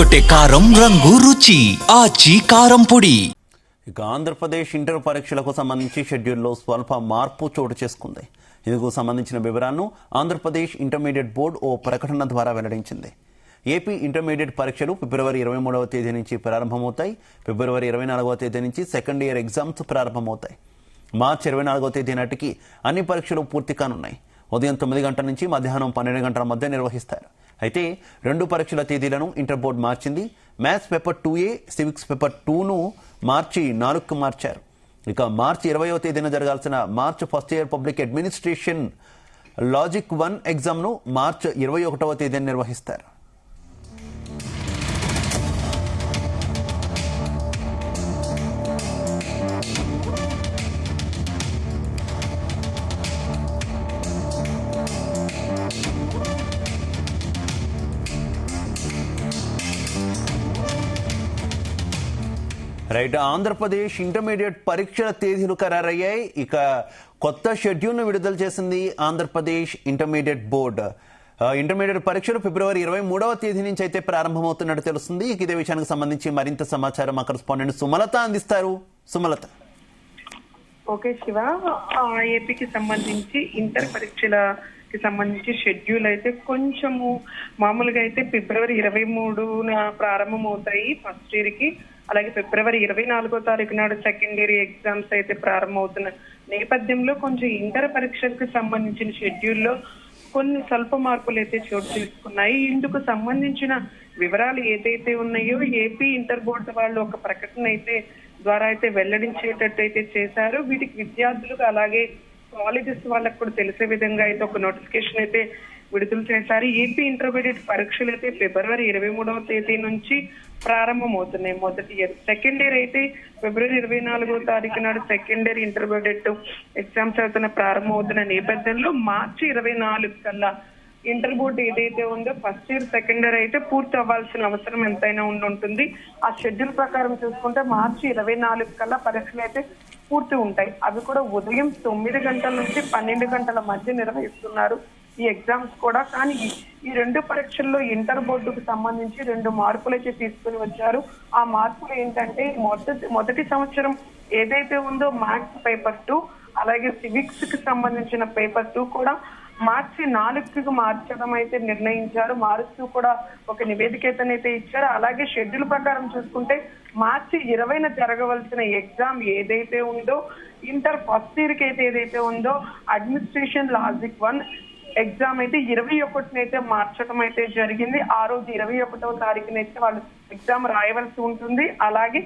అదరగొట్టే కారం రంగు రుచి ఆచి కారం పొడి. ఇక ఆంధ్రప్రదేశ్ ఇంటర్ పరీక్షలకు సంబంధించి షెడ్యూల్లో స్వల్ప మార్పు చోటు చేసుకుంది. ఇందుకు సంబంధించిన వివరాలను ఆంధ్రప్రదేశ్ ఇంటర్మీడియట్ బోర్డు ఓ ప్రకటన ద్వారా వెల్లడించింది. ఏపీ ఇంటర్మీడియట్ పరీక్షలు ఫిబ్రవరి 23వ తేదీ నుంచి ప్రారంభమవుతాయి. ఫిబ్రవరి 24వ తేదీ నుంచి సెకండ్ ఇయర్ ఎగ్జామ్స్ ప్రారంభమవుతాయి. మార్చి 24వ తేదీ నాటికి అన్ని పరీక్షలు పూర్తి కానున్నాయి. ఉదయం 9 గంటల నుంచి మధ్యాహ్నం 12 గంటల మధ్య నిర్వహిస్తారు. అయితే 2 పరీక్షల తేదీలను ఇంటర్ బోర్డు మార్చింది. Maths paper 2A, civics paper 2ను మార్చి 4కు మార్చారు. ఇక మార్చి 20వ తేదీన జరగాల్సిన March first year public administration logic 1 ఎగ్జామ్ను మార్చి 21వ తేదీన నిర్వహిస్తారు. రైట్, ఆంధ్రప్రదేశ్ ఇంటర్మీడియట్ పరీక్షల తేదీలు ఖరారయ్యాయి. ఇక కొత్త షెడ్యూల్ను విడుదల చేసింది ఆంధ్రప్రదేశ్ ఇంటర్మీడియట్ బోర్డు. ఇంటర్మీడియట్ పరీక్షలు ఫిబ్రవరి 23వ తేదీ నుంచి అయితే ప్రారంభమవుతున్నట్టు తెలుస్తుంది. ఇదే విషయానికి సంబంధించి మరింత సమాచారం మా కరెస్పాండెంట్ సుమలత అందిస్తారు. సుమలత. ఓకే శివ, ఏపీకి సంబంధించి ఇంటర్ పరీక్షలకి సంబంధించి షెడ్యూల్ అయితే కొంచెము మామూలుగా అయితే ఫిబ్రవరి 23న ప్రారంభమవుతాయి ఫస్ట్ ఇయర్ కి. అలాగే ఫిబ్రవరి 24వ తారీఖు నాడు సెకండ్ ఇయర్ ఎగ్జామ్స్ అయితే ప్రారంభమవుతున్న నేపథ్యంలో కొంచెం ఇంటర్ పరీక్షలకు సంబంధించిన షెడ్యూల్లో కొన్ని స్వల్ప మార్పులు అయితే చోటు చేసుకున్నాయి. ఇందుకు సంబంధించిన వివరాలు ఏదైతే ఉన్నాయో ఏపీ ఇంటర్ బోర్డు వాళ్ళు ఒక ప్రకటన అయితే ద్వారా అయితే వెల్లడించేటట్టు అయితే చేశారు. వీటికి విద్యార్థులకు అలాగే కాలేజెస్ వాళ్ళకు కూడా తెలిసే విధంగా అయితే ఒక నోటిఫికేషన్ అయితే విడుదల చేశారు. ఏపీ ఇంటర్మీడియట్ పరీక్షలు అయితే ఫిబ్రవరి 23వ తేదీ నుంచి ప్రారంభమవుతున్నాయి మొదటి ఇయర్. సెకండ్ ఇయర్ అయితే ఫిబ్రవరి 24వ తారీఖు నాడు సెకండ్ ఇయర్ ఇంటర్మీడియట్ ఎగ్జామ్స్ అవుతున్న ప్రారంభమవుతున్న నేపథ్యంలో మార్చి 24 కల్లా ఇంటర్ బోర్డు ఏదైతే ఉందో ఫస్ట్ ఇయర్ సెకండ్ ఇయర్ అయితే పూర్తి అవ్వాల్సిన అవసరం ఎంతైనా ఉంటుంది. ఆ షెడ్యూల్ ప్రకారం చూసుకుంటే మార్చి 24 కల్లా పరీక్షలు అయితే పూర్తి ఉంటాయి. అవి కూడా ఉదయం 9 గంటల నుంచి 12 గంటల మధ్య నిర్వహిస్తున్నారు ఈ ఎగ్జామ్స్ కూడా. కానీ ఈ 2 పరీక్షల్లో ఇంటర్ బోర్డుకు సంబంధించి 2 మార్పులు అయితే తీసుకుని వచ్చారు. ఆ మార్పులు ఏంటంటే మొదటి సంవత్సరం ఏదైతే ఉందో మ్యాథ్స్ పేపర్ 2 అలాగే సివిక్స్ కి సంబంధించిన పేపర్ 2 కూడా మార్చి 4కు మార్చడం అయితే నిర్ణయించారు. మారుస్తూ కూడా ఒక నివేదికైతే ఇచ్చారు. అలాగే షెడ్యూల్ ప్రకారం చూసుకుంటే మార్చి 20న జరగవలసిన ఎగ్జామ్ ఏదైతే ఉందో ఇంటర్ ఫస్ట్ ఇయర్ కి అయితే ఏదైతే ఉందో అడ్మినిస్ట్రేషన్ లాజిక్ 1 ఎగ్జామ్ అయితే 21ని అయితే మార్చడం అయితే జరిగింది. ఆ రోజు 21వ తారీఖునైతే వాళ్ళు ఎగ్జామ్ రాయవలసి ఉంటుంది. అలాగే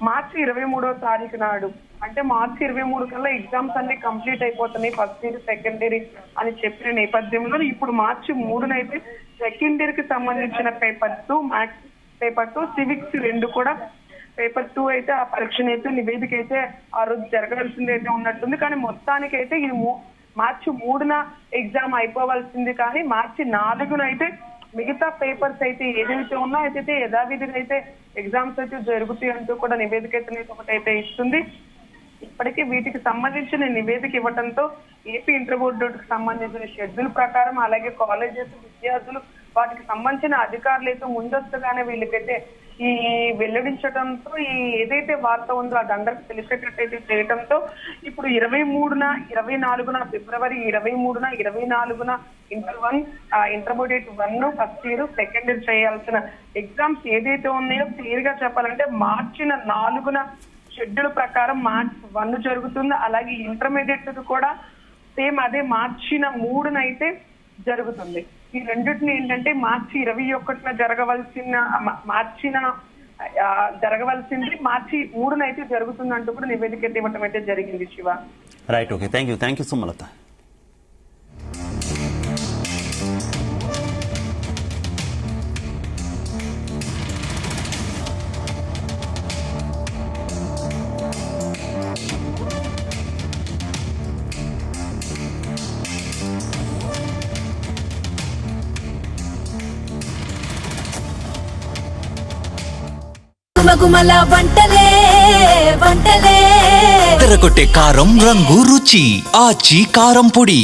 మార్చి 23వ తారీఖు నాడు అంటే మార్చి 23 కల్లా ఎగ్జామ్స్ అన్ని కంప్లీట్ అయిపోతున్నాయి ఫస్ట్ ఇయర్ సెకండ్ ఇయర్ అని చెప్పిన నేపథ్యంలో ఇప్పుడు మార్చి 3నైతే సెకండ్ ఇయర్ కి సంబంధించిన పేపర్ 2 మ్యాథ్స్ పేపర్ 2 సివిక్స్ 2 కూడా పేపర్ 2 అయితే ఆ పరీక్షను అయితే నివేదిక అయితే ఆ రోజు జరగాల్సింది అయితే ఉన్నట్టుంది. కానీ మొత్తానికైతే ఇది మార్చి 3న ఎగ్జామ్ అయిపోవాల్సింది. కానీ మార్చి 4న అయితే మిగతా పేపర్స్ అయితే ఏదైతే ఉన్నా అయితే యథావిధిగా అయితే ఎగ్జామ్స్ అయితే జరుగుతాయి అంటూ కూడా నివేదిక అయితే ఒకటైతే ఇస్తుంది. ఇప్పటికీ వీటికి సంబంధించిన నివేదిక ఇవ్వడంతో ఏపీ ఇంటర్ బోర్డుకి సంబంధించిన షెడ్యూల్ ప్రకారం అలాగే కాలేజెస్ విద్యార్థులు వాటికి సంబంధించిన అధికారులు అయితే ముందస్తుగానే వీళ్ళకైతే ఈ వెల్లడించడంతో ఈ ఏదైతే వార్త ఉందో అది అందరికి తెలిసేటట్టు అయితే చేయడంతో ఇప్పుడు 23న 24న ఫిబ్రవరి 23న 24న intermediate 1 first year second year చేయాల్సిన ఎగ్జామ్స్ ఏదైతే ఉన్నాయో క్లియర్ గా చెప్పాలంటే మార్చిన 4న షెడ్యూల్ ప్రకారం మార్చ్ 1 జరుగుతుంది. అలాగే ఇంటర్మీడియట్ కూడా సేమ్ అదే మార్చిన 3న అయితే జరుగుతుంది. ఈ రెండింటిని ఏంటంటే మార్చి 21న జరగవలసింది మార్చి 3న అయితే జరుగుతుందంటూ కూడా నివేదిక ఇవ్వటం అయితే జరిగింది. Shiva. Right, okay, thank you Sumalatha. గుమగుమల వంటలే అదరగొట్టే కారం రంగు రుచి ఆచి కారం పొడి.